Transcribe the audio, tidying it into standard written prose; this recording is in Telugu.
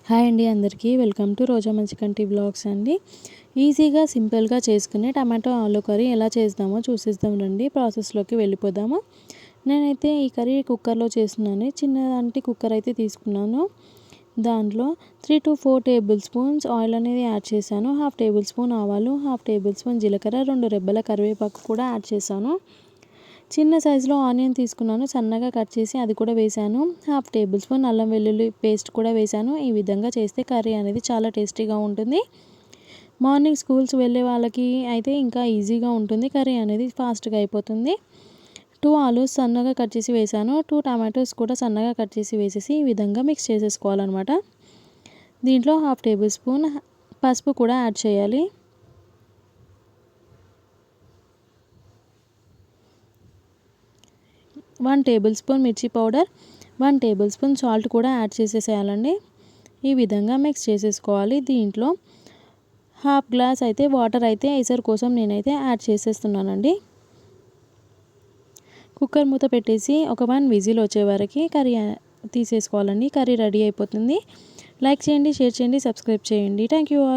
హాయ్ అండి అందరికీ welcome to Roja Manchikanti vlogs అండి. ఈజీగా సింపుల్గా చేసుకునే టమాటో ఆలు కర్రీ ఎలా చేద్దామో చూసేద్దాం రండి. ప్రాసెస్లోకి వెళ్ళిపోదాము. నేనైతే ఈ కర్రీ కుక్కర్లో చేస్తున్నాను. చిన్నదాంటి కుక్కర్ అయితే తీసుకున్నాను. దాంట్లో 3 to 4 టేబుల్ స్పూన్స్ ఆయిల్ అనేది యాడ్ చేశాను. 1/2 టేబుల్ స్పూన్ ఆవాలు, 1/2 టేబుల్ స్పూన్ జీలకర్ర, 2 రెబ్బల కరివేపాకు కూడా యాడ్ చేశాను. చిన్న సైజులో ఆనియన్ తీసుకున్నాను, సన్నగా కట్ చేసి అది కూడా వేశాను. 1/2 టేబుల్ స్పూన్ అల్లం వెల్లుల్లి పేస్ట్ కూడా వేశాను. ఈ విధంగా చేస్తే కర్రీ అనేది చాలా టేస్టీగా ఉంటుంది. మార్నింగ్ స్కూల్స్ వెళ్ళే వాళ్ళకి అయితే ఇంకా ఈజీగా ఉంటుంది. కర్రీ అనేది ఫాస్ట్గా అయిపోతుంది. 2 ఆలూస్ సన్నగా కట్ చేసి వేశాను. 2 టమాటోస్ కూడా సన్నగా కట్ చేసి వేసేసి ఈ విధంగా మిక్స్ చేసేసుకోవాలన్నమాట. దీంట్లో 1/2 టేబుల్ స్పూన్ పసుపు కూడా యాడ్ చేయాలి. 1 టేబుల్ స్పూన్ మిర్చి పౌడర్, 1 టేబుల్ స్పూన్ సాల్ట్ కూడా యాడ్ చేసేసేయాలండి. ఈ విధంగా మిక్స్ చేసేసుకోవాలి. దీంట్లో 1/2 గ్లాస్ అయితే వాటర్ అయితే ఎసరు కోసం నేనైతే యాడ్ చేసేస్తున్నానండి. కుక్కర్ మూత పెట్టేసి ఒక 1 విజిల్ వచ్చే వరకు కర్రీ తీసేసుకోవాలండి. కర్రీ రెడీ అయిపోతుంది. లైక్ చేయండి, షేర్ చేయండి, సబ్స్క్రైబ్ చేయండి. Thank you all.